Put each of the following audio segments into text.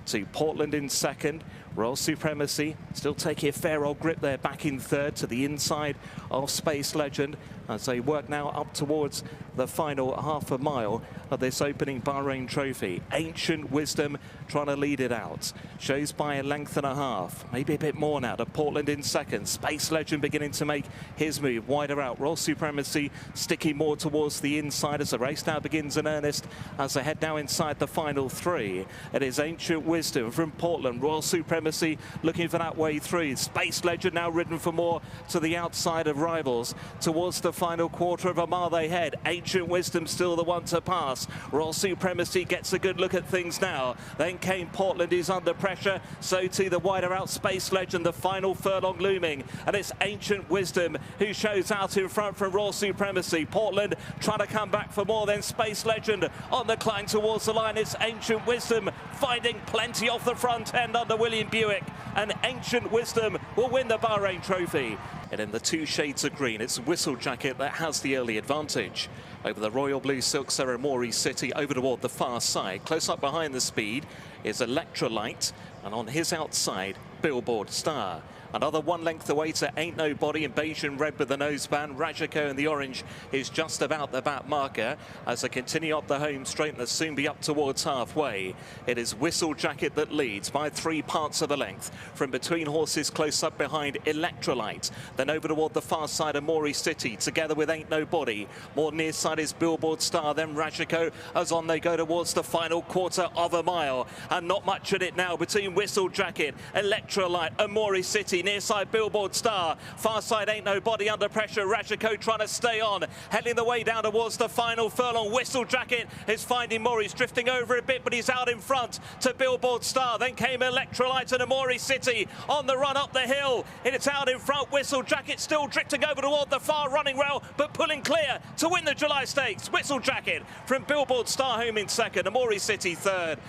to Portland in second. Royal Supremacy still taking a fair old grip there, back in third to the inside of Space Legend as they work now up towards the final half a mile of this opening Bahrain Trophy. Ancient Wisdom trying to lead it out. Shows by a length and a half, maybe a bit more now, to Portland in second. Space Legend beginning to make his move wider out. Royal Supremacy sticking more towards the inside as the race now begins in earnest as they head now inside the final three. It is Ancient Wisdom from Portland. Royal Supremacy looking for that way through. Space Legend now ridden for more to the outside of rivals. Towards the final quarter of a mile they head. Ancient Wisdom still the one to pass. Royal Supremacy gets a good look at things now. Then came Portland, who's under pressure. So too the wider out Space Legend, the final furlong looming. And it's Ancient Wisdom who shows out in front from Royal Supremacy. Portland trying to come back for more than Space Legend on the climb towards the line. It's Ancient Wisdom finding plenty off the front end under William Buick. And Ancient Wisdom will win the Bahrain Trophy. And in the two shades of green, it's Whistlejacket that has the early advantage over the royal blue silk Ceremony City over toward the far side. Close up behind the speed is Electrolyte, and on his outside, Billboard Star. Another 1 length away to Ain't Nobody in beige and red with the noseband. Rajako in the orange is just about the back marker as they continue up the home straight and they'll soon be up towards halfway. It is Whistlejacket that leads by 3 parts of a length from between horses close up behind Electrolyte. Then over toward the far side of Mori City together with Ain't Nobody. More near side is Billboard Star, then Rajako as on they go towards the final quarter of a mile. And not much in it now between Whistlejacket, Electrolyte and Mori City. Near side Billboard Star, far side Ain't Nobody under pressure. Rajako trying to stay on, heading the way down towards the final furlong. Whistlejacket is finding Mori's drifting over a bit, but he's out in front to Billboard Star. Then came Electrolyte and Mori City on the run up the hill. It's out in front. Whistlejacket still drifting over toward the far running rail, but pulling clear to win the July Stakes. Whistlejacket from Billboard Star home in second, and Mori City third.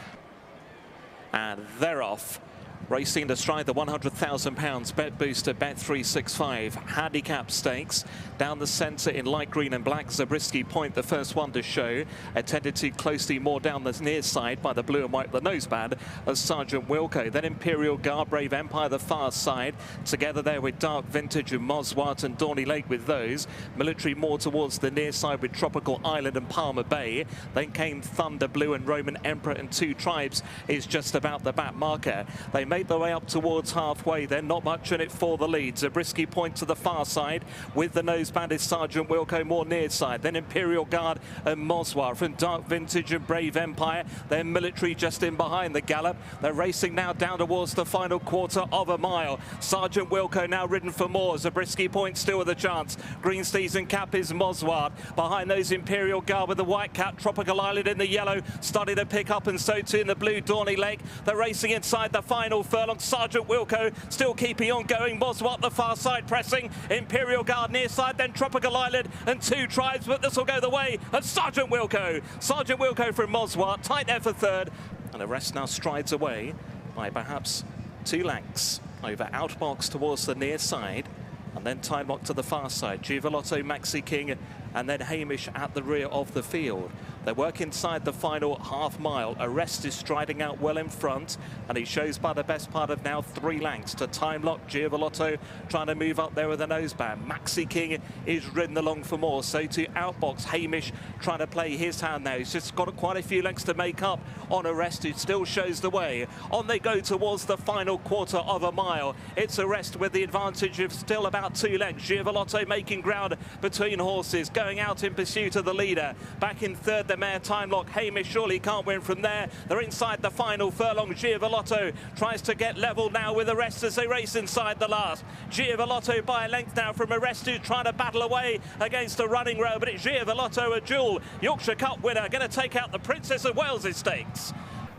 And they're off. Racing to stride the £100,000 bet booster Bet365 Handicap Stakes. Down the centre in light green and black, Zabriskie Point, the first one to show. Attended to closely more down the near side by the blue and white, the noseband of Sergeant Wilco. Then Imperial Guard, Brave Empire, the far side. Together there with Dark Vintage and Moswart and Dorney Lake with those. Military more towards the near side with Tropical Island and Palmer Bay. Then came Thunder Blue and Roman Emperor and Two Tribes is just about the back marker. They made their way up towards halfway, then not much in it for the lead. Zabriskie Point to the far side with the noseband is Sergeant Wilco more near side. Then Imperial Guard and Moswar from Dark Vintage and Brave Empire. Then Military just in behind the gallop. They're racing now down towards the final quarter of a mile. Sergeant Wilco now ridden for more. Zabriskie Point still with a chance. Green Steeds and Cap is Moswar. Behind those Imperial Guard with the white cap. Tropical Island in the yellow starting to pick up, and so too in the blue Dorney Lake. They're racing inside the final furlong. Sergeant Wilco still keeping on going. Moswart the far side pressing. Imperial Guard near side, then Tropical Island and Two Tribes, but this will go the way of Sergeant Wilco. Sergeant Wilco from Moswart, tight there for third. And the rest now strides away by perhaps 2 lengths over Outbox towards the near side. And then Time Lock to the far side. Giovanotto, Maxi King, and then Hamish at the rear of the field. They work inside the final half mile. Arrest is striding out well in front, and he shows by the best part of now 3 lengths to Time Lock. Giovanotto trying to move up there with a noseband. Maxi King is ridden along for more. So to Outbox. Hamish trying to play his hand now. He's just got quite a few lengths to make up on Arrest, who still shows the way. On they go towards the final quarter of a mile. It's Arrest with the advantage of still about 2 lengths. Giovanotto making ground between horses, going out in pursuit of the leader. Back in third, the mare Time Lock. Hamish surely can't win from there. They're inside the final furlong. Giovanotto tries to get level now with Arrest as they race inside the last. Giovanotto by a length now from Arrest, who's trying to battle away against a running row, but it's Giovanotto, a dual Yorkshire Cup winner, going to take out the Princess of Wales' stakes.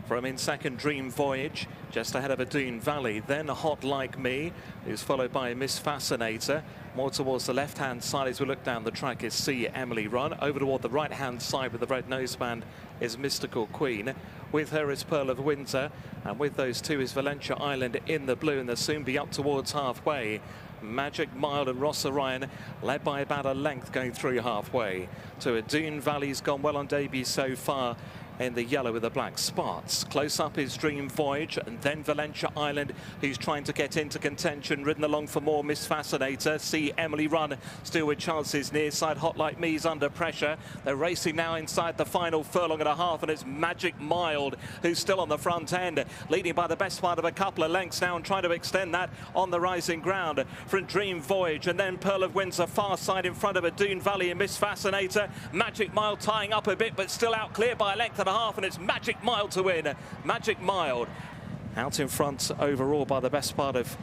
From in second, Dream Voyage, just ahead of a Doon Valley. Then Hot Like Me, who's followed by Miss Fascinator. More towards the left-hand side as we look down the track is See Emily Run. Over toward the right-hand side with the red noseband is Mystical Queen. With her is Pearl of Windsor. And with those two is Valentia Island in the blue, and they'll soon be up towards halfway. Magic Mild and Ross Orion led by about a length going through halfway. To a Doon Valley's gone well on debut so far in the yellow with the black spots. Close up is Dream Voyage, and then Valentia Island, who's trying to get into contention. Ridden along for more, Miss Fascinator. See Emily run still with chances near side. Hot Like Me's under pressure. They're racing now inside the final furlong and a half, and it's Magic Mild who's still on the front end, leading by the best part of a couple of lengths now and trying to extend that on the rising ground from Dream Voyage, and then Pearl of Windsor far side in front of a Doon Valley and Miss Fascinator. Magic Mild tying up a bit but still out clear by a length and a half, and it's Magic Mild to win. Magic Mild out in front overall by the best part of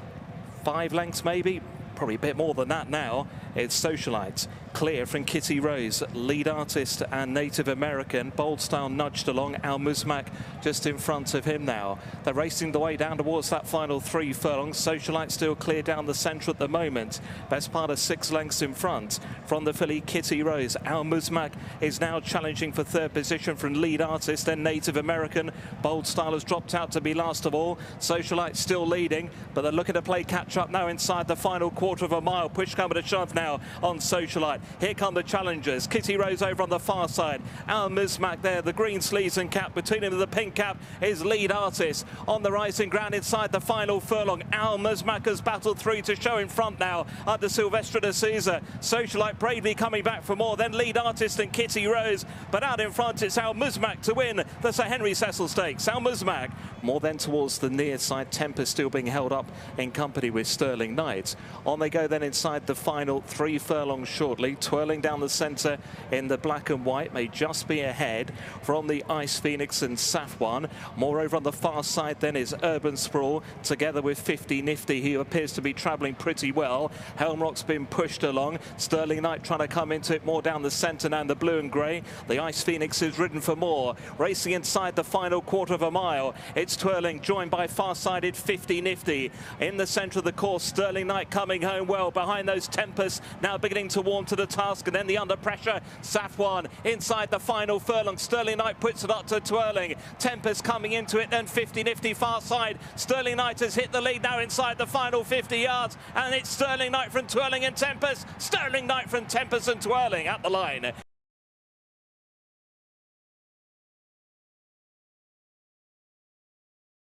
5 lengths, maybe probably a bit more than that now. It's Socialite clear from Kitty Rose, Lead Artist and Native American. Bold Style nudged along. Al Muzmak just in front of him now. They're racing the way down towards that final 3 furlongs. Socialite still clear down the centre at the moment. Best part of 6 lengths in front from the filly Kitty Rose. Al Muzmak is now challenging for 3rd position from Lead Artist, then Native American. Bold Style has dropped out to be last of all. Socialite still leading, but they're looking to play catch up now inside the final quarter of a mile. Push coming to shove now on Socialite. Here come the challengers. Kitty Rose over on the far side. Al Muzmak there, the green sleeves and cap. Between him and the pink cap is Lead Artist. On the rising ground inside the final furlong, Al Muzmak has battled through to show in front now under Silvestre de Souza. Socialite bravely coming back for more, then Lead Artist and Kitty Rose. But out in front it's Al Muzmak to win the Sir Henry Cecil Stakes. Al Muzmak more then towards the near side. Tempest still being held up in company with Sterling Knight. On they go then inside the final 3 furlongs shortly. Twirling down the centre in the black and white, may just be ahead from the Ice Phoenix and Safwan. More over on the far side then is Urban Sprawl together with 50 Nifty, who appears to be travelling pretty well. Helmrock's been pushed along. Sterling Knight trying to come into it more down the centre now in the blue and grey. The Ice Phoenix is ridden for more. Racing inside the final quarter of a mile. It's twirling, joined by far-sided 50 Nifty. In the centre of the course, Sterling Knight coming home well behind those Tempests, now beginning to warm to the task, and then the under pressure Safwan inside the final furlong. Sterling Knight puts it up to twirling. Tempest coming into it, then 50 Nifty far side. Sterling Knight has hit the lead now inside the final 50 yards, and it's Sterling Knight from Twirling and Tempest. Sterling Knight from Tempest and Twirling at the line.